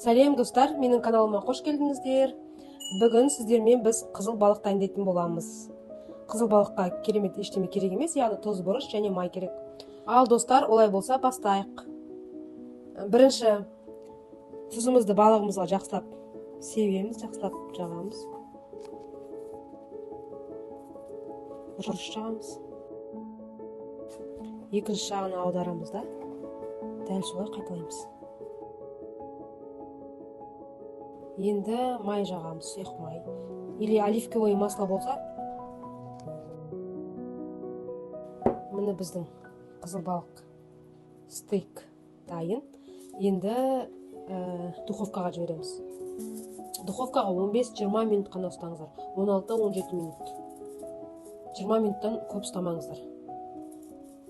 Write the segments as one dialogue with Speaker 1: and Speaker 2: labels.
Speaker 1: Сәлем достар, менің каналыма қош келдіңіздер. Бүгін сіздермен біз қызыл балық дайындайтын боламыз. Қызыл балыққа керемет ештеме керек емес, яғни тұз, бұрыш және май керек. Ал достар, олай болса бастайық. Бірінші тұзымызды балығымызға жақсылап себеміз, жақсылап жағамыз. Бұрыш жағамыз. Екінші жағын аударамыз да, дәл солай қайталаймыз. Енді май жағамыз, сұйық май. Или оливковое масло болса. Міне біздің қызыл балық стейк дайын. Енді духовкаға жібереміз. Духовкаға 15-20 минут қана ұстаңыздар. 16-17 минут. 20 минуттан көп ұстамаңыздар.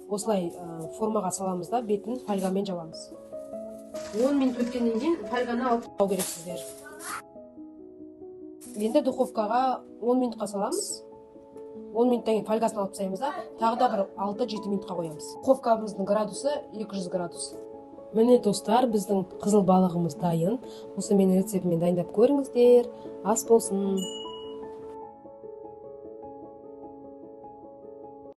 Speaker 1: Осылай формаға саламыз да, бетін фольгамен жабамыз. 10 минут өткеннен кейін фольганы алып тастау керексіздер. Енді духовкаға 10 минутқа саламыз. 10 минуттан кейін фольгасын алып тастаймыз да, тағы да бір 6-7 минутқа қоямыз. Духовкамыздың градусы 200 градус. Міне достар, біздің қызыл балығымыз дайын. Осы менің рецептіммен дайындап көріңіздер. Ас болсын.